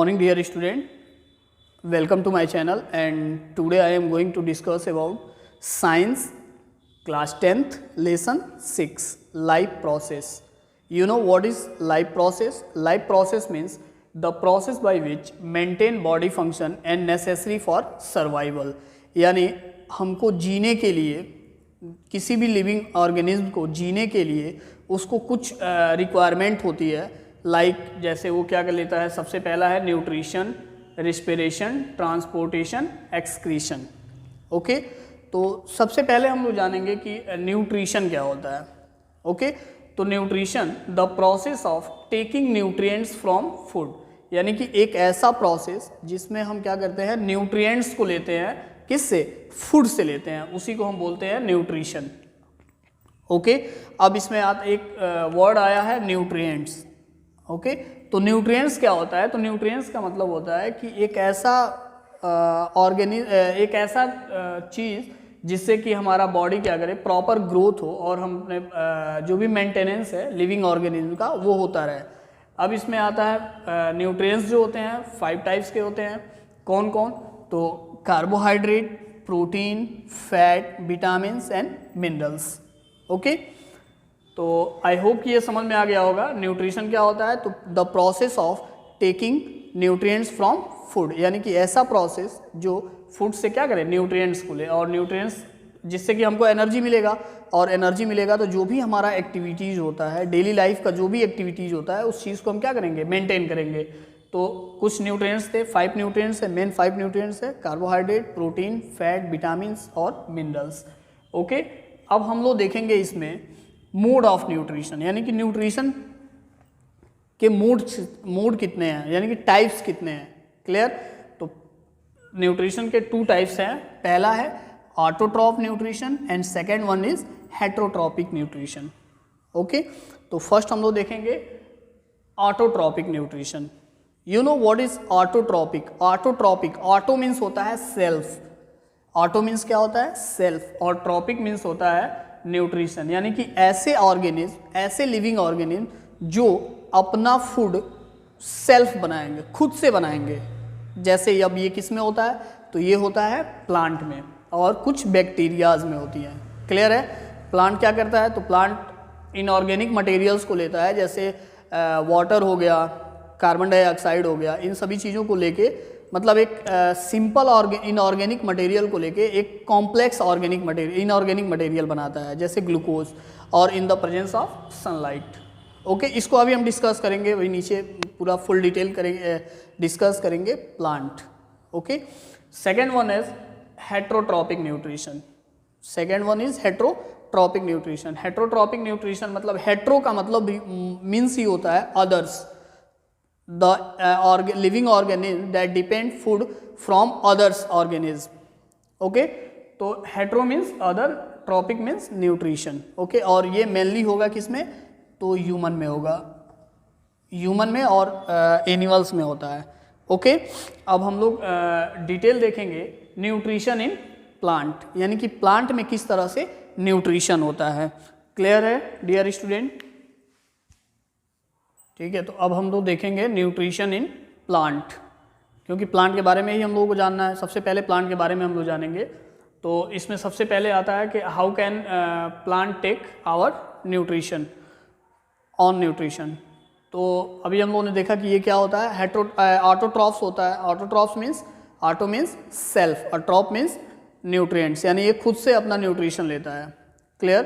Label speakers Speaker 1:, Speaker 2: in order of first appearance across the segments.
Speaker 1: morning dear student, welcome to my channel and today I am going to discuss about science class 10th lesson 6 life process. You know what is life process? Life process means the process by which maintain body function and necessary for survival. यानी हमको जीने के लिए, किसी भी living organism को जीने के लिए उसको कुछ रिक्वायरमेंट होती है. लाइक जैसे वो क्या कर लेता है, सबसे पहला है nutrition, respiration, transportation, excretion. Okay, तो सबसे पहले हम लोग जानेंगे कि न्यूट्रिशन क्या होता है. ओके, तो nutrition the process of taking nutrients from food, यानी कि एक ऐसा प्रोसेस जिसमें हम क्या करते हैं, न्यूट्रिएंट्स को लेते हैं. किससे? फूड से लेते हैं, उसी को हम बोलते हैं न्यूट्रिशन. ओके, अब इसमें एक वर्ड आया है न्यूट्रिएंट्स. ओके, तो न्यूट्रिएंट्स क्या होता है? तो न्यूट्रिएंट्स का मतलब होता है कि एक ऐसा चीज़ जिससे कि हमारा बॉडी क्या करे, प्रॉपर ग्रोथ हो और हम अपने जो भी मेंटेनेंस है लिविंग ऑर्गेनिज्म का वो होता रहे. अब इसमें आता है न्यूट्रिएंट्स जो होते हैं 5 टाइप्स के होते हैं. कौन कौन? तो carbohydrate, protein, fat, vitamins and minerals. Okay, तो आई होप कि ये समझ में आ गया होगा. न्यूट्रिशन क्या होता है? तो the process of taking nutrients from food, यानी कि ऐसा प्रोसेस जो फूड से क्या करे, न्यूट्रिएंट्स को ले, और न्यूट्रिएंट्स जिससे कि हमको एनर्जी मिलेगा, और एनर्जी मिलेगा तो जो भी हमारा एक्टिविटीज़ होता है, डेली लाइफ का जो भी एक्टिविटीज़ होता है, उस चीज़ को हम क्या करेंगे, मेंटेन करेंगे. तो कुछ न्यूट्रिएंट्स थे, 5 न्यूट्रिएंट्स है, मेन 5 न्यूट्रिएंट्स है: कार्बोहाइड्रेट, प्रोटीन, फैट, विटामिन्स और मिनरल्स. ओके, अब हम लोग देखेंगे इसमें मोड ऑफ न्यूट्रिशन, यानी कि न्यूट्रिशन के मोड कितने हैं, यानी कि टाइप्स कितने हैं. क्लियर? तो न्यूट्रिशन के 2 टाइप्स हैं. पहला है autotroph nutrition and second one is heterotrophic nutrition. Okay, तो फर्स्ट हम लोग देखेंगे autotrophic nutrition. You know what is autotrophic? Autotrophic, auto means होता है सेल्फ. ऑटो मीन्स क्या होता है? सेल्फ. और ट्रॉपिक मीन्स होता है न्यूट्रिशन, यानी कि ऐसे ऑर्गेनिज्म, ऐसे लिविंग ऑर्गेनिज्म जो अपना फूड सेल्फ बनाएंगे, खुद से बनाएंगे. जैसे अब ये किस में होता है? तो ये होता है प्लांट में, और कुछ बैक्टीरियाज में होती हैं. क्लियर है? प्लांट क्या करता है? तो प्लांट इनऑर्गेनिक मटेरियल्स को लेता है, जैसे वाटर हो गया, कार्बन डाइऑक्साइड हो गया, इन सभी चीज़ों को लेके, मतलब एक सिंपल इनऑर्गेनिक मटेरियल को लेके एक कॉम्प्लेक्स इनऑर्गेनिक मटेरियल बनाता है, जैसे ग्लूकोज, और in the presence of sunlight. Okay, इसको अभी हम डिस्कस करेंगे, वही नीचे पूरा फुल डिटेल करेंगे, डिस्कस करेंगे plant. Okay, second one is heterotrophic nutrition. Second one is heterotrophic nutrition. Heterotrophic nutrition मतलब, हेट्रो का मतलब मीन्स ही होता है others, the living organism that depend food from others organism. okay, तो hetero means other, trophic means nutrition. Okay, और ये mainly होगा किसमें? तो ह्यूमन में होगा, ह्यूमन में और एनिमल्स में होता है. ओके, अब हम लोग डिटेल देखेंगे न्यूट्रिशन इन प्लांट, यानी कि प्लांट में किस तरह से न्यूट्रिशन होता है. क्लियर है डियर स्टूडेंट? ठीक है, तो अब हम लोग देखेंगे न्यूट्रिशन इन प्लांट, क्योंकि प्लांट के बारे में ही हम लोगों को जानना है. सबसे पहले प्लांट के बारे में हम लोग जानेंगे. तो इसमें सबसे पहले आता है कि how can plant take our nutrition on nutrition. तो अभी हम लोगों ने देखा कि ये क्या होता है, ऑटोट्रॉप्स होता है. Autotrophs means, auto means self और ट्रॉप मीन्स न्यूट्रिएंट्स, यानी ये खुद से अपना न्यूट्रिशन लेता है. क्लियर?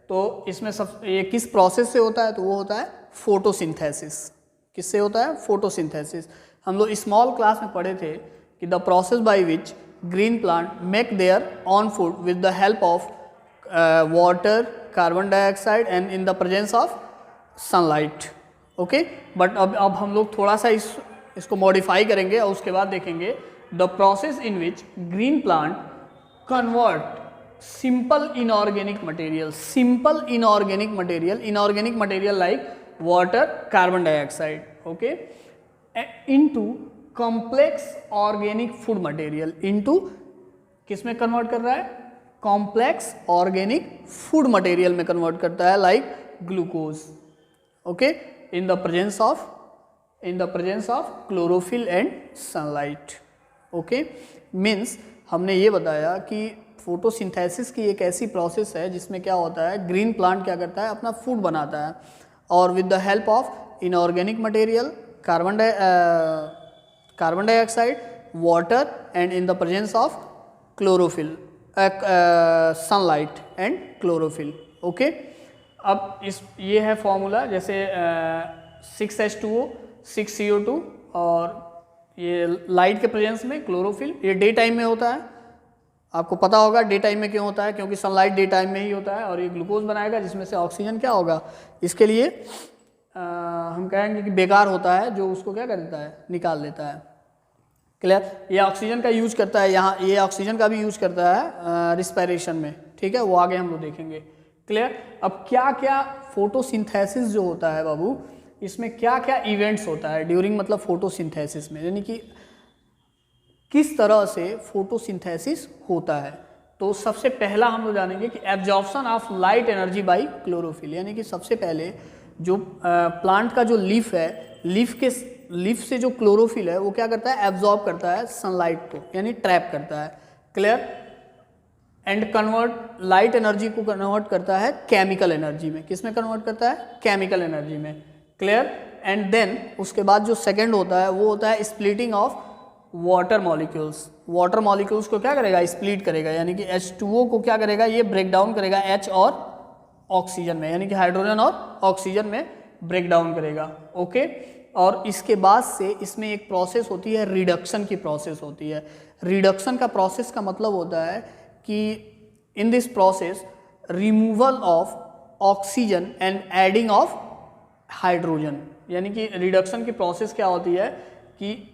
Speaker 1: तो इसमें ये किस प्रोसेस से होता है? तो वो होता है फोटोसिंथेसिस. किससे होता है? फोटोसिंथेसिस. हम लोग स्मॉल क्लास में पढ़े थे कि the process by which green plant make their on food with the help of water, carbon dioxide and in the presence of sunlight. Okay, but अब हम लोग थोड़ा सा इसको मॉडिफाई करेंगे और उसके बाद देखेंगे the process in which green plant convert simple inorganic material like water, carbon dioxide, okay, into complex organic food material. into किस में कन्वर्ट कर रहा है? कॉम्प्लेक्स ऑर्गेनिक फूड मटेरियल में कन्वर्ट करता है, like glucose. Okay, in the presence of in the presence of chlorophyll and sunlight. Okay, means हमने ये बताया कि फोटोसिंथेसिस की एक ऐसी प्रोसेस है जिसमें क्या होता है, ग्रीन प्लांट क्या करता है, अपना फूड बनाता है और with the help of inorganic material, carbon dioxide, water and in the presence of chlorophyll, sunlight and chlorophyll. Okay, अब ये है फॉर्मूला, जैसे 6H2O 6CO2 और ये लाइट के प्रेजेंस में क्लोरोफिल, ये डे टाइम में होता है। आपको पता होगा डे टाइम में क्यों होता है, क्योंकि सनलाइट डे टाइम में ही होता है और ये ग्लूकोज बनाएगा जिसमें से ऑक्सीजन क्या होगा, इसके लिए हम कहेंगे कि बेकार होता है, जो उसको क्या कर देता है, निकाल देता है। क्लियर, ये ऑक्सीजन का यूज करता है, यहाँ ये ऑक्सीजन का भी यूज करता है रिस्पायरेशन में, ठीक है, वो आगे हम लोग देखेंगे। क्लियर, अब क्या क्या फोटोसिंथेसिस जो होता है बाबू, इसमें क्या क्या इवेंट्स होता है ड्यूरिंग, मतलब फोटोसिंथेसिस में, यानी कि किस तरह से फोटोसिंथेसिस होता है। तो सबसे पहला हम लोग जानेंगे कि absorption of light energy by chlorophyll, यानी कि सबसे पहले जो प्लांट का जो लीफ है, लीफ से जो क्लोरोफिल है वो क्या करता है, एब्जॉर्ब करता है सनलाइट को, यानी ट्रैप करता है। Clear, and convert light energy को कन्वर्ट करता है केमिकल एनर्जी में। किस में कन्वर्ट करता है, केमिकल एनर्जी में। क्लियर, एंड देन उसके बाद जो सेकंड होता है वो होता है splitting of water molecules. Water molecules को क्या करेगा, स्प्लिट करेगा, यानी कि H2O को क्या करेगा, ये ब्रेक डाउन करेगा H और ऑक्सीजन में, यानी कि हाइड्रोजन और ऑक्सीजन में ब्रेक डाउन करेगा। ओके, और इसके बाद से इसमें एक प्रोसेस होती है, रिडक्शन की प्रोसेस होती है। रिडक्शन का प्रोसेस का मतलब होता है कि in this process removal of oxygen and adding of hydrogen, यानी कि रिडक्शन की प्रोसेस क्या होती है कि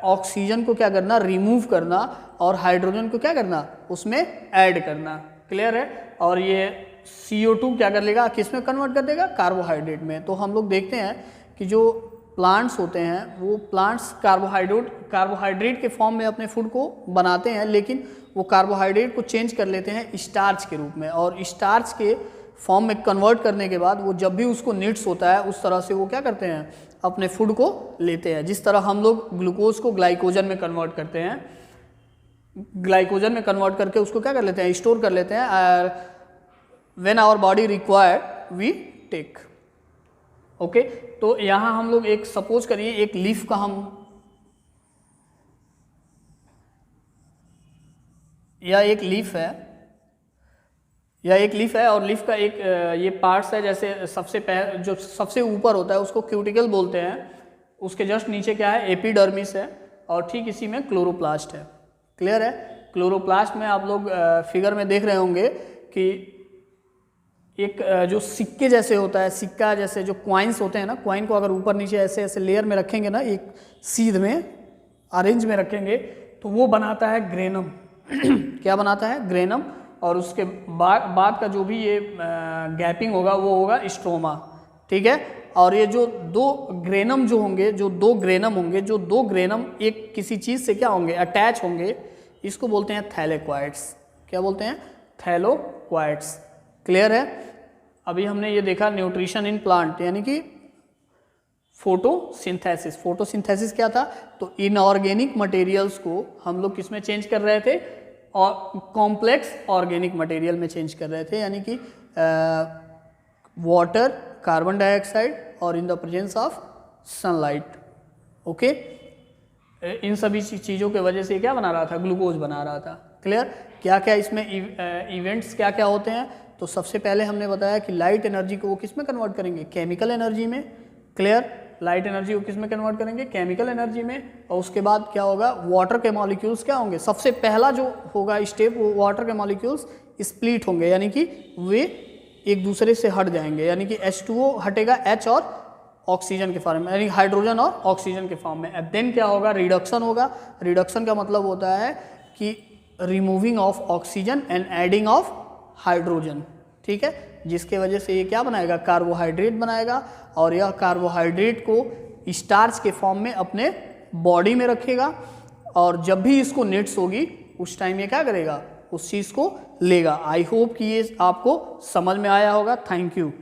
Speaker 1: ऑक्सीजन को क्या करना, रिमूव करना, और हाइड्रोजन को क्या करना, उसमें ऐड करना। क्लियर है, और ये CO2 क्या कर लेगा, किस में कन्वर्ट कर देगा, कार्बोहाइड्रेट में। तो हम लोग देखते हैं कि जो प्लांट्स होते हैं वो प्लांट्स कार्बोहाइड्रेट के फॉर्म में अपने फूड को बनाते हैं, लेकिन वो कार्बोहाइड्रेट को चेंज कर लेते हैं स्टार्च के रूप में, और स्टार्च के फॉर्म में कन्वर्ट करने के बाद वो जब भी उसको नीड्स होता है उस तरह से वो क्या करते हैं, अपने फूड को लेते हैं। जिस तरह हम लोग ग्लूकोज को ग्लाइकोजन में कन्वर्ट करते हैं, ग्लाइकोजन में कन्वर्ट करके उसको क्या कर लेते हैं, स्टोर कर लेते हैं, when our body required we take. Okay, तो यहाँ हम लोग एक सपोज करिए एक लीफ का एक लीफ है और लीफ का एक ये पार्ट्स है, जैसे जो सबसे ऊपर होता है उसको क्यूटिकल बोलते हैं, उसके जस्ट नीचे क्या है, एपिडर्मिस है, और ठीक इसी में क्लोरोप्लास्ट है। क्लियर है, क्लोरोप्लास्ट में आप लोग फिगर में देख रहे होंगे कि एक जो सिक्के जैसे होता है, सिक्का जैसे जो क्वाइंस होते हैं ना, क्वाइन को अगर ऊपर नीचे ऐसे ऐसे लेयर में रखेंगे ना, एक सीध में अरेंज में रखेंगे, तो वो बनाता है ग्रेनम। क्या बनाता है, ग्रेनम, और उसके बाद का जो भी ये गैपिंग होगा वो होगा स्ट्रोमा। ठीक है, और ये जो दो ग्रेनम जो दो ग्रेनम एक किसी चीज़ से क्या होंगे, अटैच होंगे, इसको बोलते हैं थैलेक्वाइड्स। क्या बोलते हैं, थैलोक्वाइड्स। क्लियर है, अभी हमने ये देखा न्यूट्रिशन इन प्लांट, यानी कि फोटोसिंथेसिस क्या था, तो इनऑर्गेनिक मटेरियल्स को हम लोग किस में चेंज कर रहे थे, और कॉम्प्लेक्स ऑर्गेनिक मटेरियल में चेंज कर रहे थे, यानी कि वाटर, कार्बन डाइऑक्साइड और in the presence of sunlight. Okay, इन सभी चीज़ों के वजह से क्या बना रहा था, ग्लूकोज बना रहा था। क्लियर, क्या क्या इसमें इवेंट्स क्या क्या होते हैं, तो सबसे पहले हमने बताया कि लाइट एनर्जी को वो किस में कन्वर्ट करेंगे, केमिकल एनर्जी में। क्लियर, लाइट एनर्जी को किस में कन्वर्ट करेंगे, केमिकल एनर्जी में। और उसके बाद क्या होगा, वाटर के मॉलिक्यूल्स क्या होंगे, सबसे पहला जो होगा स्टेप, वो वाटर के मॉलिक्यूल्स स्प्लिट होंगे, यानी कि वे एक दूसरे से हट जाएंगे, यानी कि H2O हटेगा H और ऑक्सीजन के फॉर्म में, यानी हाइड्रोजन और ऑक्सीजन के फॉर्म में। देन क्या होगा, रिडक्शन होगा। रिडक्शन का मतलब होता है कि removing of oxygen and adding of hydrogen. ठीक है, जिसके वजह से ये क्या बनाएगा, कार्बोहाइड्रेट बनाएगा, और यह कार्बोहाइड्रेट को स्टार्च के फॉर्म में अपने बॉडी में रखेगा, और जब भी इसको नीड्स होगी उस टाइम ये क्या करेगा, उस चीज़ को लेगा। आई होप कि ये आपको समझ में आया होगा। Thank you.